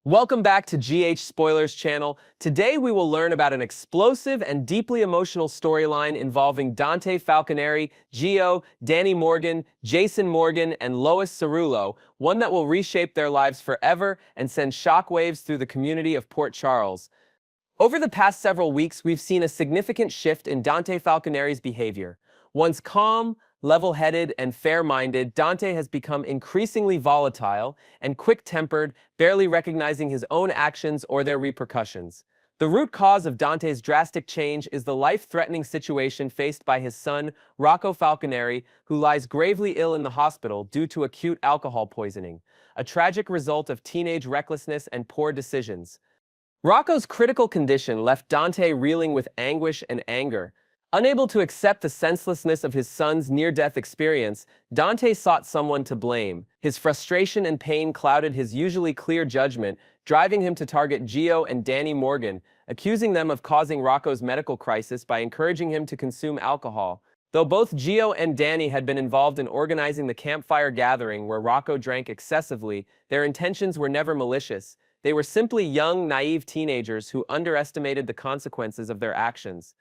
Welcome back to GH Spoilers channel. Today we will learn about an explosive and deeply emotional storyline involving Dante Falconeri, Gio, Danny Morgan, Jason Morgan, and Lois Cerullo, one that will reshape their lives forever and send shockwaves through the community of Port Charles. Over the past several weeks, we've seen a significant shift in Dante Falconeri's behavior. Once calm, level-headed, and fair-minded, Dante has become increasingly volatile and quick-tempered, barely recognizing his own actions or their repercussions. The root cause of Dante's drastic change is the life-threatening situation faced by his son, Rocco Falconeri, who lies gravely ill in the hospital due to acute alcohol poisoning, a tragic result of teenage recklessness and poor decisions. Rocco's critical condition left Dante reeling with anguish and anger. Unable to accept the senselessness of his son's near-death experience, Dante sought someone to blame. His frustration and pain clouded his usually clear judgment, driving him to target Gio and Danny Morgan, accusing them of causing Rocco's medical crisis by encouraging him to consume alcohol. Though both Gio and Danny had been involved in organizing the campfire gathering where Rocco drank excessively, their intentions were never malicious. They were simply young, naive teenagers who underestimated the consequences of their actions.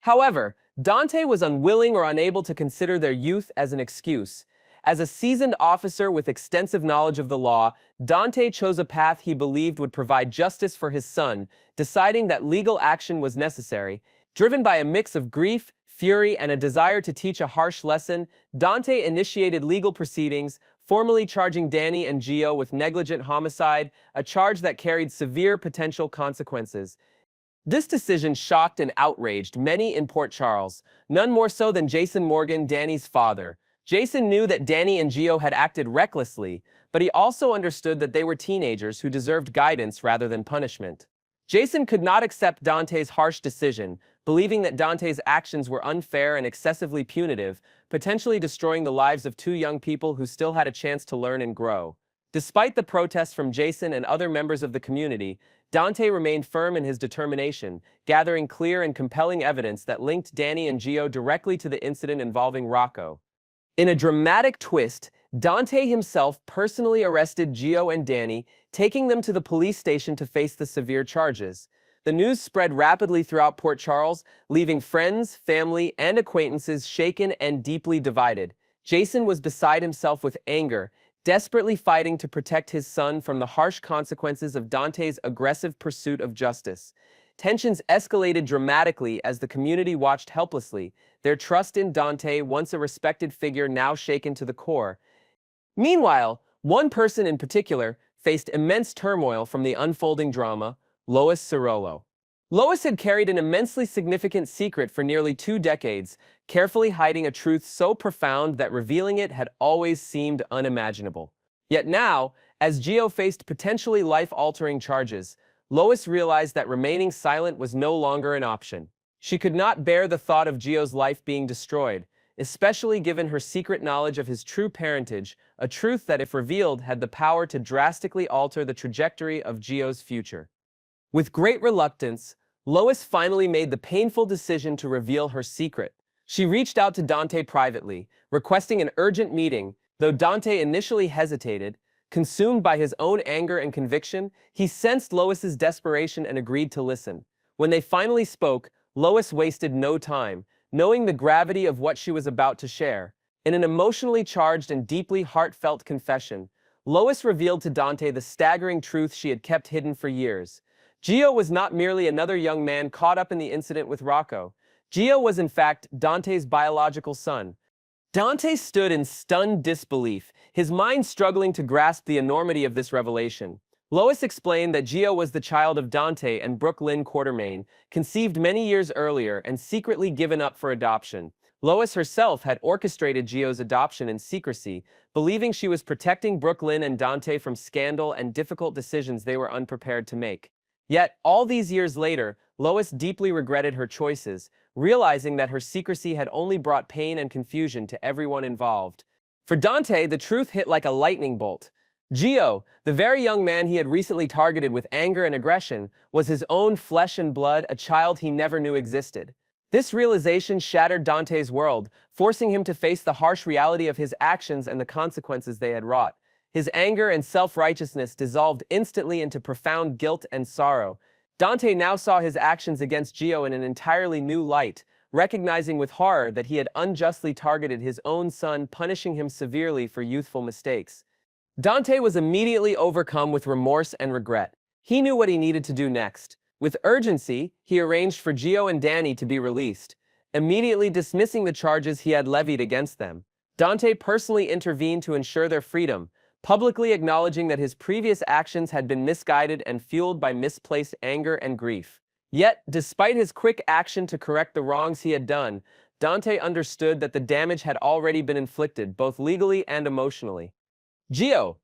However, Dante was unwilling or unable to consider their youth as an excuse. As a seasoned officer with extensive knowledge of the law, Dante chose a path he believed would provide justice for his son, deciding that legal action was necessary. Driven by a mix of grief, fury, and a desire to teach a harsh lesson, Dante initiated legal proceedings, formally charging Danny and Gio with negligent homicide, a charge that carried severe potential consequences. This decision shocked and outraged many in Port Charles, none more so than Jason Morgan, Danny's father. Jason knew that Danny and Gio had acted recklessly, but he also understood that they were teenagers who deserved guidance rather than punishment. Jason could not accept Dante's harsh decision, believing that Dante's actions were unfair and excessively punitive, potentially destroying the lives of two young people who still had a chance to learn and grow. Despite the protests from Jason and other members of the community, Dante remained firm in his determination, gathering clear and compelling evidence that linked Danny and Gio directly to the incident involving Rocco. In a dramatic twist, Dante himself personally arrested Gio and Danny, taking them to the police station to face the severe charges. The news spread rapidly throughout Port Charles, leaving friends, family, and acquaintances shaken and deeply divided. Jason was beside himself with anger, desperately fighting to protect his son from the harsh consequences of Dante's aggressive pursuit of justice. Tensions escalated dramatically as the community watched helplessly, their trust in Dante, once a respected figure, now shaken to the core. Meanwhile, one person in particular faced immense turmoil from the unfolding drama: Lois Cerullo. Lois had carried an immensely significant secret for nearly 2 decades, carefully hiding a truth so profound that revealing it had always seemed unimaginable. Yet now, as Gio faced potentially life-altering charges, Lois realized that remaining silent was no longer an option. She could not bear the thought of Gio's life being destroyed, especially given her secret knowledge of his true parentage, a truth that, if revealed, had the power to drastically alter the trajectory of Gio's future. With great reluctance, Lois finally made the painful decision to reveal her secret. She reached out to Dante privately, requesting an urgent meeting. Though Dante initially hesitated, consumed by his own anger and conviction, he sensed Lois's desperation and agreed to listen. When they finally spoke, Lois wasted no time, knowing the gravity of what she was about to share. In an emotionally charged and deeply heartfelt confession, Lois revealed to Dante the staggering truth she had kept hidden for years. Gio was not merely another young man caught up in the incident with Rocco. Gio was in fact Dante's biological son. Dante stood in stunned disbelief, his mind struggling to grasp the enormity of this revelation. Lois explained that Gio was the child of Dante and Brooke Lynn Quartermain, conceived many years earlier and secretly given up for adoption. Lois herself had orchestrated Gio's adoption in secrecy, believing she was protecting Brooke Lynn and Dante from scandal and difficult decisions they were unprepared to make. Yet, all these years later, Lois deeply regretted her choices, realizing that her secrecy had only brought pain and confusion to everyone involved. For Dante, the truth hit like a lightning bolt. Gio, the very young man he had recently targeted with anger and aggression, was his own flesh and blood, a child he never knew existed. This realization shattered Dante's world, forcing him to face the harsh reality of his actions and the consequences they had wrought. His anger and self-righteousness dissolved instantly into profound guilt and sorrow. Dante now saw his actions against Gio in an entirely new light, recognizing with horror that he had unjustly targeted his own son, punishing him severely for youthful mistakes. Dante was immediately overcome with remorse and regret. He knew what he needed to do next. With urgency, he arranged for Gio and Danny to be released, immediately dismissing the charges he had levied against them. Dante personally intervened to ensure their freedom, publicly acknowledging that his previous actions had been misguided and fueled by misplaced anger and grief. Yet, despite his quick action to correct the wrongs he had done, Dante understood that the damage had already been inflicted, both legally and emotionally. Gio,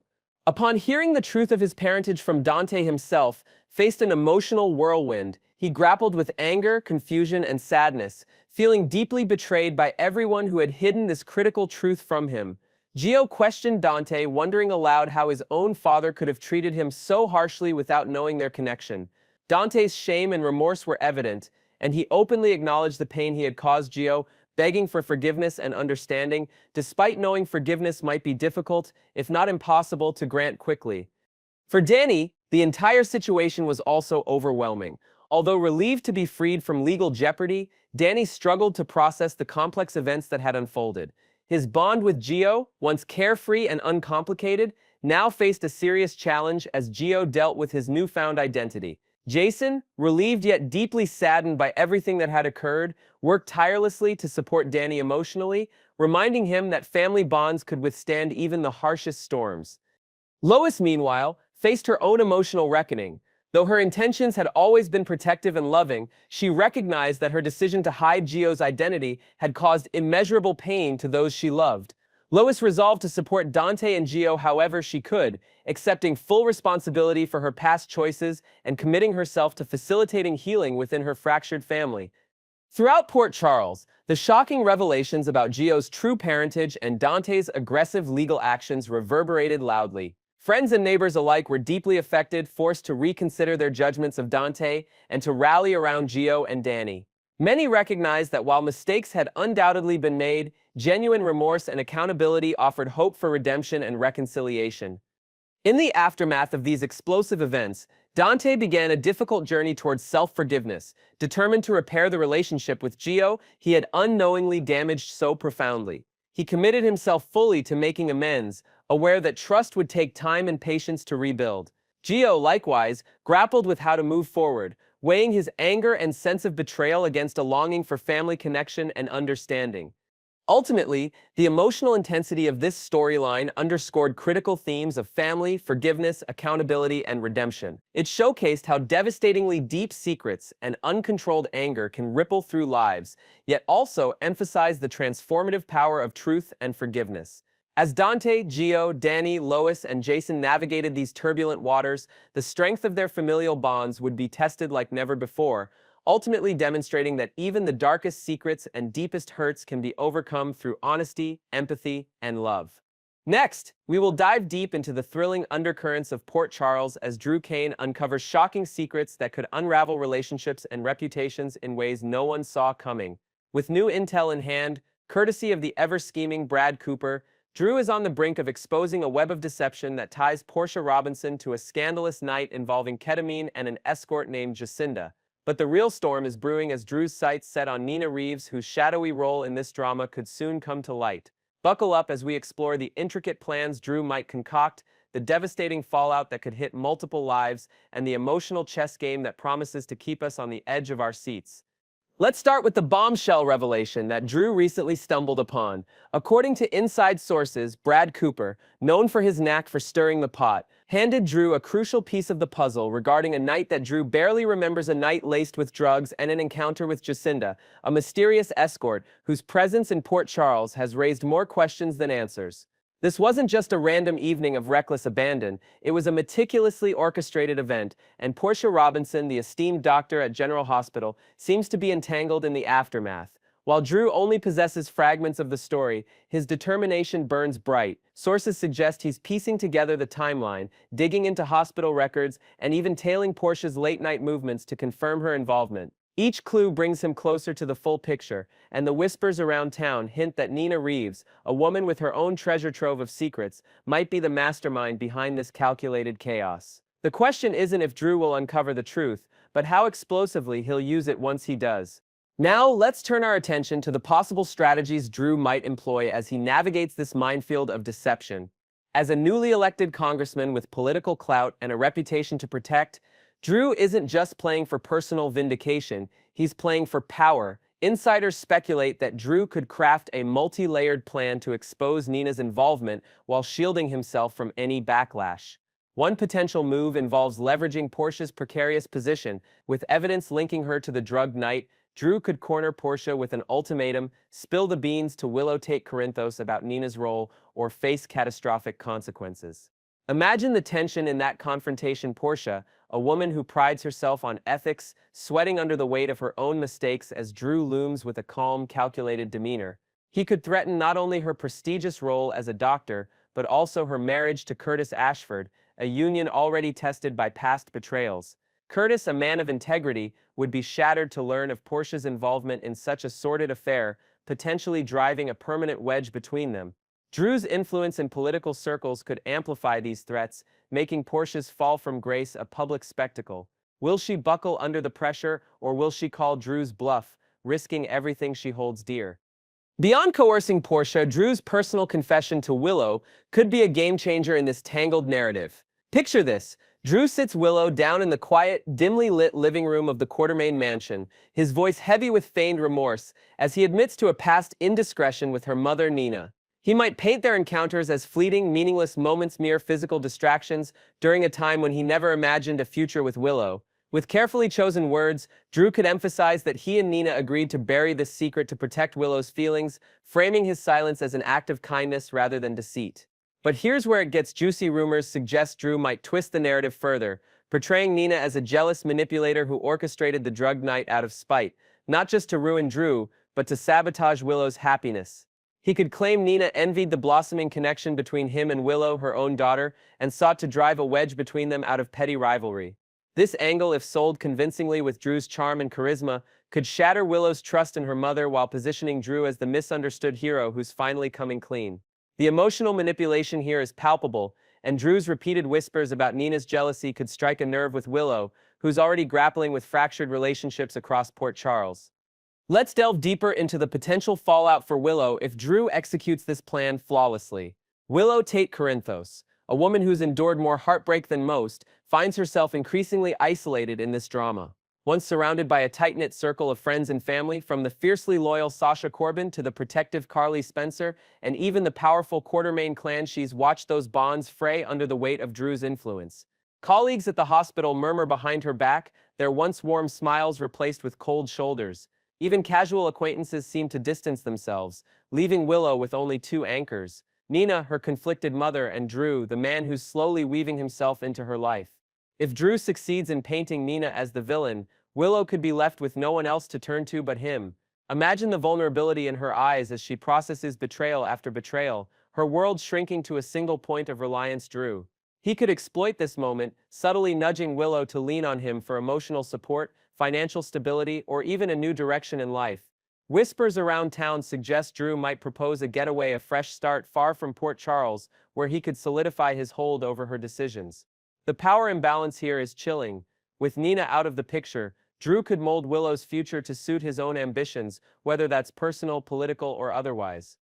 upon hearing the truth of his parentage from Dante himself, faced an emotional whirlwind. He grappled with anger, confusion, and sadness, feeling deeply betrayed by everyone who had hidden this critical truth from him. Gio questioned Dante, wondering aloud how his own father could have treated him so harshly without knowing their connection. Dante's shame and remorse were evident, and he openly acknowledged the pain he had caused Gio, begging for forgiveness and understanding, despite knowing forgiveness might be difficult, if not impossible, to grant quickly. For Danny, the entire situation was also overwhelming. Although relieved to be freed from legal jeopardy, Danny struggled to process the complex events that had unfolded. His bond with Gio, once carefree and uncomplicated, now faced a serious challenge as Gio dealt with his newfound identity. Jason, relieved yet deeply saddened by everything that had occurred, worked tirelessly to support Danny emotionally, reminding him that family bonds could withstand even the harshest storms. Lois, meanwhile, faced her own emotional reckoning. Though her intentions had always been protective and loving, she recognized that her decision to hide Gio's identity had caused immeasurable pain to those she loved. Lois resolved to support Dante and Gio however she could, accepting full responsibility for her past choices and committing herself to facilitating healing within her fractured family. Throughout Port Charles, the shocking revelations about Gio's true parentage and Dante's aggressive legal actions reverberated loudly. Friends and neighbors alike were deeply affected, forced to reconsider their judgments of Dante and to rally around Gio and Danny. Many recognized that while mistakes had undoubtedly been made, genuine remorse and accountability offered hope for redemption and reconciliation. In the aftermath of these explosive events, Dante began a difficult journey towards self-forgiveness, determined to repair the relationship with Gio he had unknowingly damaged so profoundly. He committed himself fully to making amends, aware that trust would take time and patience to rebuild. Gio, likewise, grappled with how to move forward, weighing his anger and sense of betrayal against a longing for family connection and understanding. Ultimately, the emotional intensity of this storyline underscored critical themes of family, forgiveness, accountability, and redemption. It showcased how devastatingly deep secrets and uncontrolled anger can ripple through lives, yet also emphasized the transformative power of truth and forgiveness. As Dante, Gio, Danny, Lois, and Jason navigated these turbulent waters, the strength of their familial bonds would be tested like never before, ultimately demonstrating that even the darkest secrets and deepest hurts can be overcome through honesty, empathy, and love. Next, we will dive deep into the thrilling undercurrents of Port Charles as Drew Kane uncovers shocking secrets that could unravel relationships and reputations in ways no one saw coming. With new intel in hand, courtesy of the ever-scheming Brad Cooper, Drew is on the brink of exposing a web of deception that ties Portia Robinson to a scandalous night involving ketamine and an escort named Jacinda. But the real storm is brewing as Drew's sights set on Nina Reeves, whose shadowy role in this drama could soon come to light. Buckle up as we explore the intricate plans Drew might concoct, the devastating fallout that could hit multiple lives, and the emotional chess game that promises to keep us on the edge of our seats. Let's start with the bombshell revelation that Drew recently stumbled upon. According to inside sources, Brad Cooper, known for his knack for stirring the pot, handed Drew a crucial piece of the puzzle regarding a night that Drew barely remembers, a night laced with drugs and an encounter with Jacinda, a mysterious escort whose presence in Port Charles has raised more questions than answers. This wasn't just a random evening of reckless abandon, it was a meticulously orchestrated event, and Portia Robinson, the esteemed doctor at General Hospital, seems to be entangled in the aftermath. While Drew only possesses fragments of the story, his determination burns bright. Sources suggest he's piecing together the timeline, digging into hospital records, and even tailing Portia's late-night movements to confirm her involvement. Each clue brings him closer to the full picture, and the whispers around town hint that Nina Reeves, a woman with her own treasure trove of secrets, might be the mastermind behind this calculated chaos. The question isn't if Drew will uncover the truth, but how explosively he'll use it once he does. Now, let's turn our attention to the possible strategies Drew might employ as he navigates this minefield of deception. As a newly elected congressman with political clout and a reputation to protect, Drew isn't just playing for personal vindication, he's playing for power. Insiders speculate that Drew could craft a multi-layered plan to expose Nina's involvement while shielding himself from any backlash. One potential move involves leveraging Portia's precarious position. With evidence linking her to the drugged knight, Drew could corner Portia with an ultimatum, spill the beans to Willow Tate Corinthos about Nina's role, or face catastrophic consequences. Imagine the tension in that confrontation. Portia, a woman who prides herself on ethics, sweating under the weight of her own mistakes as Drew looms with a calm, calculated demeanor. He could threaten not only her prestigious role as a doctor, but also her marriage to Curtis Ashford, a union already tested by past betrayals. Curtis, a man of integrity, would be shattered to learn of Portia's involvement in such a sordid affair, potentially driving a permanent wedge between them. Drew's influence in political circles could amplify these threats, making Portia's fall from grace a public spectacle. Will she buckle under the pressure, or will she call Drew's bluff, risking everything she holds dear? Beyond coercing Portia, Drew's personal confession to Willow could be a game-changer in this tangled narrative. Picture this. Drew sits Willow down in the quiet, dimly lit living room of the Quartermain mansion, his voice heavy with feigned remorse, as he admits to a past indiscretion with her mother Nina. He might paint their encounters as fleeting, meaningless moments, mere physical distractions, during a time when he never imagined a future with Willow. With carefully chosen words, Drew could emphasize that he and Nina agreed to bury this secret to protect Willow's feelings, framing his silence as an act of kindness rather than deceit. But here's where it gets juicy. Rumors suggest Drew might twist the narrative further, portraying Nina as a jealous manipulator who orchestrated the drug night out of spite, not just to ruin Drew, but to sabotage Willow's happiness. He could claim Nina envied the blossoming connection between him and Willow, her own daughter, and sought to drive a wedge between them out of petty rivalry. This angle, if sold convincingly with Drew's charm and charisma, could shatter Willow's trust in her mother while positioning Drew as the misunderstood hero who's finally coming clean. The emotional manipulation here is palpable, and Drew's repeated whispers about Nina's jealousy could strike a nerve with Willow, who's already grappling with fractured relationships across Port Charles. Let's delve deeper into the potential fallout for Willow if Drew executes this plan flawlessly. Willow Tate Corinthos, a woman who's endured more heartbreak than most, finds herself increasingly isolated in this drama. Once surrounded by a tight-knit circle of friends and family, from the fiercely loyal Sasha Corbin to the protective Carly Spencer, and even the powerful Quartermain clan, she's watched those bonds fray under the weight of Drew's influence. Colleagues at the hospital murmur behind her back, their once warm smiles replaced with cold shoulders. Even casual acquaintances seem to distance themselves, leaving Willow with only two anchors: Nina, her conflicted mother, and Drew, the man who's slowly weaving himself into her life. If Drew succeeds in painting Nina as the villain, Willow could be left with no one else to turn to but him. Imagine the vulnerability in her eyes as she processes betrayal after betrayal, her world shrinking to a single point of reliance. Drew. He could exploit this moment, subtly nudging Willow to lean on him for emotional support, financial stability, or even a new direction in life. Whispers around town suggest Drew might propose a getaway, a fresh start far from Port Charles, where he could solidify his hold over her decisions. The power imbalance here is chilling. With Nina out of the picture, Drew could mold Willow's future to suit his own ambitions, whether that's personal, political, or otherwise.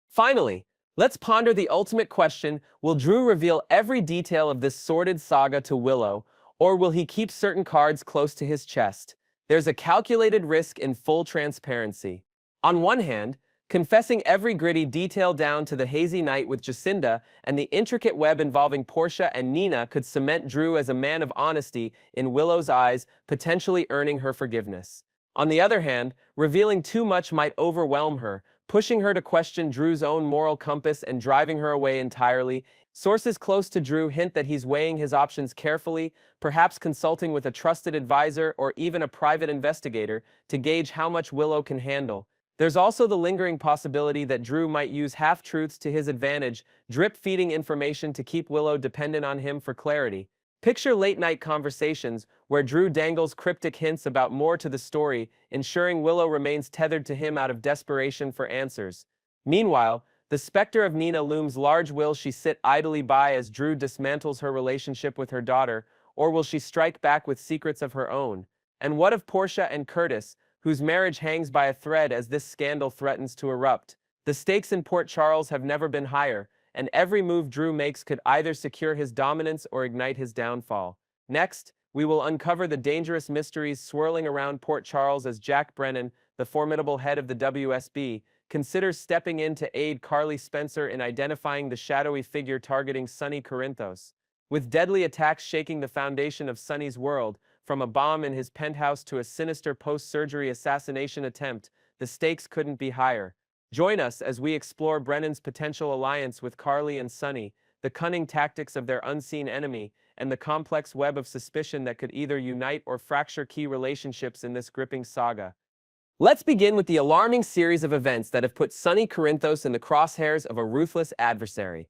Finally, let's ponder the ultimate question: will Drew reveal every detail of this sordid saga to Willow, or will he keep certain cards close to his chest? There's a calculated risk in full transparency. On one hand, confessing every gritty detail down to the hazy night with Jacinda and the intricate web involving Portia and Nina could cement Drew as a man of honesty in Willow's eyes, potentially earning her forgiveness. On the other hand, revealing too much might overwhelm her, pushing her to question Drew's own moral compass and driving her away entirely. Sources close to Drew hint that he's weighing his options carefully, perhaps consulting with a trusted advisor or even a private investigator to gauge how much Willow can handle. There's also the lingering possibility that Drew might use half-truths to his advantage, drip-feeding information to keep Willow dependent on him for clarity. Picture late-night conversations where Drew dangles cryptic hints about more to the story, ensuring Willow remains tethered to him out of desperation for answers. Meanwhile, the specter of Nina looms large. Will she sit idly by as Drew dismantles her relationship with her daughter, or will she strike back with secrets of her own? And what of Portia and Curtis, whose marriage hangs by a thread as this scandal threatens to erupt? The stakes in Port Charles have never been higher, and every move Drew makes could either secure his dominance or ignite his downfall. Next, we will uncover the dangerous mysteries swirling around Port Charles as Jack Brennan, the formidable head of the WSB, considers stepping in to aid Carly Spencer in identifying the shadowy figure targeting Sonny Corinthos. With deadly attacks shaking the foundation of Sonny's world, from a bomb in his penthouse to a sinister post-surgery assassination attempt, the stakes couldn't be higher. Join us as we explore Brennan's potential alliance with Carly and Sonny, the cunning tactics of their unseen enemy, and the complex web of suspicion that could either unite or fracture key relationships in this gripping saga. Let's begin with the alarming series of events that have put Sonny Corinthos in the crosshairs of a ruthless adversary.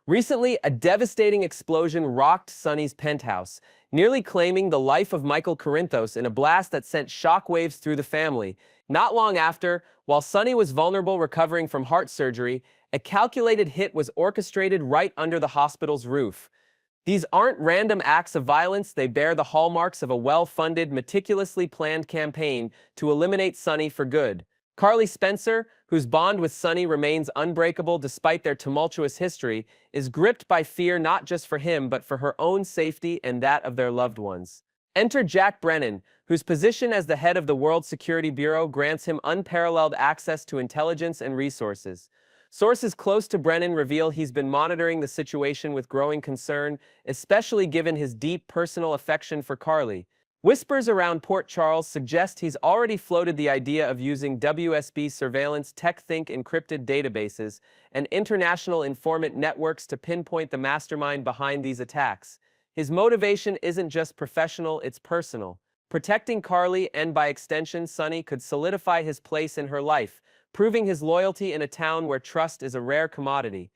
Recently, a devastating explosion rocked Sonny's penthouse, nearly claiming the life of Michael Corinthos in a blast that sent shockwaves through the family. Not long after, while Sonny was vulnerable recovering from heart surgery, a calculated hit was orchestrated right under the hospital's roof. These aren't random acts of violence, they bear the hallmarks of a well-funded, meticulously planned campaign to eliminate Sonny for good. Carly Spencer, whose bond with Sonny remains unbreakable despite their tumultuous history, is gripped by fear not just for him but for her own safety and that of their loved ones. Enter Jack Brennan, whose position as the head of the World Security Bureau grants him unparalleled access to intelligence and resources. Sources close to Brennan reveal he's been monitoring the situation with growing concern, especially given his deep personal affection for Carly. Whispers around Port Charles suggest he's already floated the idea of using WSB surveillance tech-think encrypted databases and international informant networks to pinpoint the mastermind behind these attacks. His motivation isn't just professional, it's personal. Protecting Carly and, by extension, Sonny could solidify his place in her life, proving his loyalty in a town where trust is a rare commodity.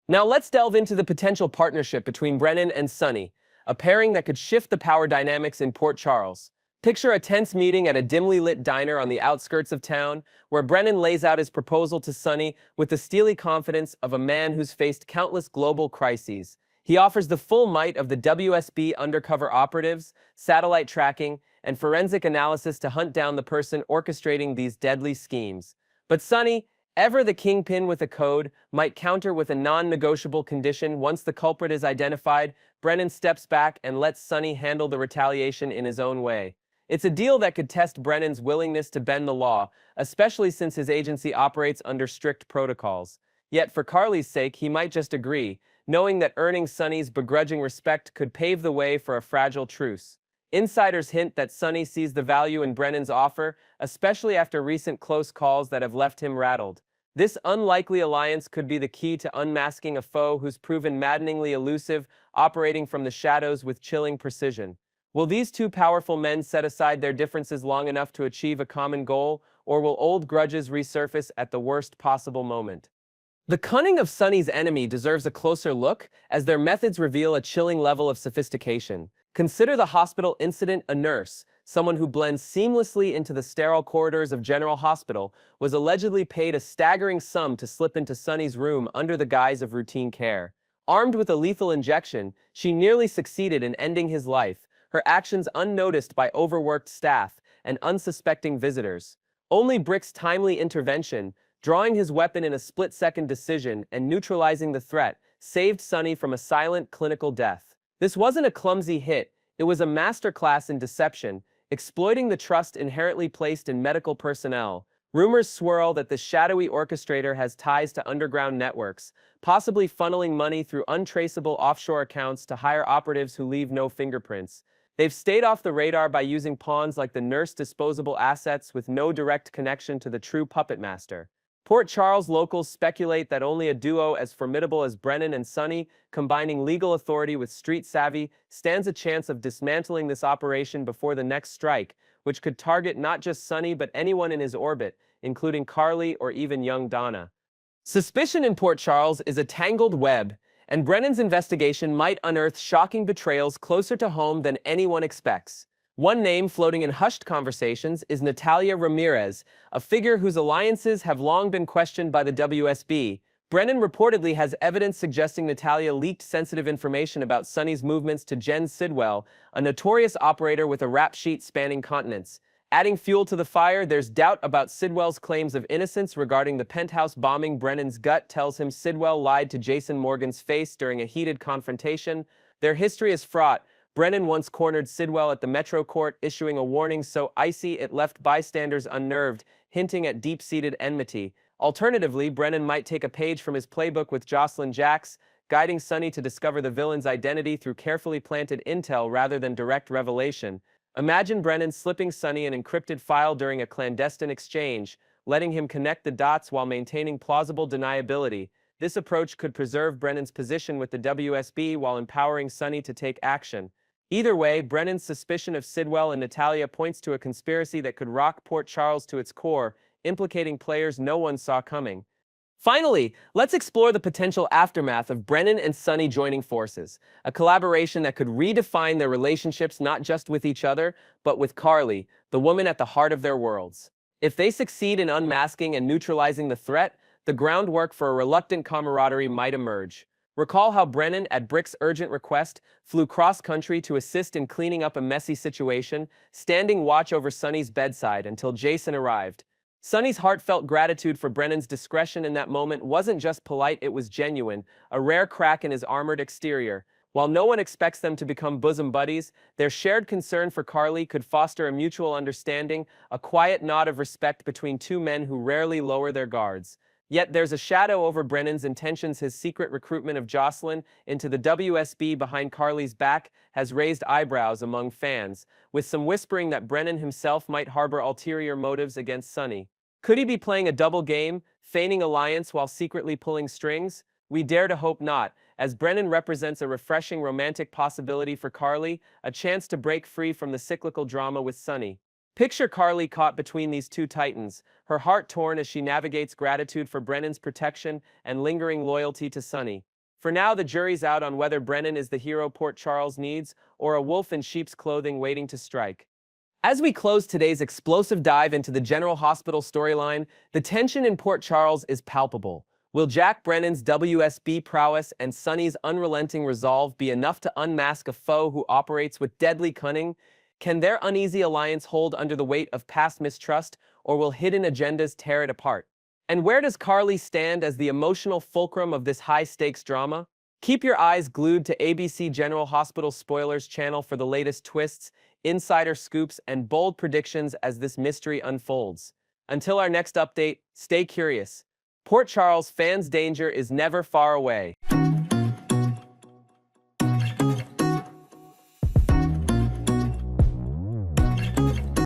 Now let's delve into the potential partnership between Brennan and Sonny, a pairing that could shift the power dynamics in Port Charles. Picture a tense meeting at a dimly lit diner on the outskirts of town, where Brennan lays out his proposal to Sonny with the steely confidence of a man who's faced countless global crises. He offers the full might of the WSB undercover operatives, satellite tracking, and forensic analysis to hunt down the person orchestrating these deadly schemes. But Sonny, ever the kingpin with a code, might counter with a non-negotiable condition. Once the culprit is identified, Brennan steps back and lets Sonny handle the retaliation in his own way. It's a deal that could test Brennan's willingness to bend the law, especially since his agency operates under strict protocols. Yet for Carly's sake, he might just agree, knowing that earning Sonny's begrudging respect could pave the way for a fragile truce. Insiders hint that Sonny sees the value in Brennan's offer, especially after recent close calls that have left him rattled. This unlikely alliance could be the key to unmasking a foe who's proven maddeningly elusive, operating from the shadows with chilling precision. Will these two powerful men set aside their differences long enough to achieve a common goal, or will old grudges resurface at the worst possible moment? The cunning of Sonny's enemy deserves a closer look, as their methods reveal a chilling level of sophistication. Consider the hospital incident. A nurse, someone who blends seamlessly into the sterile corridors of General Hospital, was allegedly paid a staggering sum to slip into Sonny's room under the guise of routine care. Armed with a lethal injection, she nearly succeeded in ending his life, her actions unnoticed by overworked staff and unsuspecting visitors. Only Brick's timely intervention, drawing his weapon in a split-second decision and neutralizing the threat, saved Sonny from a silent clinical death. This wasn't a clumsy hit, it was a masterclass in deception, exploiting the trust inherently placed in medical personnel. Rumors swirl that the shadowy orchestrator has ties to underground networks, possibly funneling money through untraceable offshore accounts to hire operatives who leave no fingerprints. They've stayed off the radar by using pawns like the nurse, disposable assets with no direct connection to the true puppet master. Port Charles locals speculate that only a duo as formidable as Brennan and Sonny, combining legal authority with street savvy, stands a chance of dismantling this operation before the next strike, which could target not just Sonny but anyone in his orbit, including Carly or even young Donna. Suspicion in Port Charles is a tangled web, and Brennan's investigation might unearth shocking betrayals closer to home than anyone expects. One name floating in hushed conversations is Natalia Ramirez, a figure whose alliances have long been questioned by the WSB. Brennan reportedly has evidence suggesting Natalia leaked sensitive information about Sonny's movements to Jen Sidwell, a notorious operator with a rap sheet spanning continents. Adding fuel to the fire, there's doubt about Sidwell's claims of innocence regarding the penthouse bombing. Brennan's gut tells him Sidwell lied to Jason Morgan's face during a heated confrontation. Their history is fraught. Brennan once cornered Sidwell at the Metro Court, issuing a warning so icy it left bystanders unnerved, hinting at deep-seated enmity. Alternatively, Brennan might take a page from his playbook with Jocelyn Jacks, guiding Sonny to discover the villain's identity through carefully planted intel rather than direct revelation. Imagine Brennan slipping Sonny an encrypted file during a clandestine exchange, letting him connect the dots while maintaining plausible deniability. This approach could preserve Brennan's position with the WSB while empowering Sonny to take action. Either way, Brennan's suspicion of Sidwell and Natalia points to a conspiracy that could rock Port Charles to its core, implicating players no one saw coming. Finally, let's explore the potential aftermath of Brennan and Sonny joining forces, a collaboration that could redefine their relationships not just with each other, but with Carly, the woman at the heart of their worlds. If they succeed in unmasking and neutralizing the threat, the groundwork for a reluctant camaraderie might emerge. Recall how Brennan, at Brick's urgent request, flew cross-country to assist in cleaning up a messy situation, standing watch over Sonny's bedside until Jason arrived. Sonny's heartfelt gratitude for Brennan's discretion in that moment wasn't just polite, it was genuine, a rare crack in his armored exterior. While no one expects them to become bosom buddies, their shared concern for Carly could foster a mutual understanding, a quiet nod of respect between two men who rarely lower their guards. Yet there's a shadow over Brennan's intentions. His secret recruitment of Jocelyn into the WSB behind Carly's back has raised eyebrows among fans, with some whispering that Brennan himself might harbor ulterior motives against Sonny. Could he be playing a double game, feigning alliance while secretly pulling strings? We dare to hope not, as Brennan represents a refreshing romantic possibility for Carly, a chance to break free from the cyclical drama with Sonny. Picture Carly caught between these two titans, her heart torn as she navigates gratitude for Brennan's protection and lingering loyalty to Sonny. For now, the jury's out on whether Brennan is the hero Port Charles needs or a wolf in sheep's clothing waiting to strike. As we close today's explosive dive into the General Hospital storyline, the tension in Port Charles is palpable. Will Jack Brennan's WSB prowess and Sonny's unrelenting resolve be enough to unmask a foe who operates with deadly cunning? Can their uneasy alliance hold under the weight of past mistrust, or will hidden agendas tear it apart? And where does Carly stand as the emotional fulcrum of this high-stakes drama? Keep your eyes glued to ABC General Hospital Spoilers channel for the latest twists, insider scoops, and bold predictions as this mystery unfolds. Until our next update, stay curious. Port Charles fans' danger is never far away.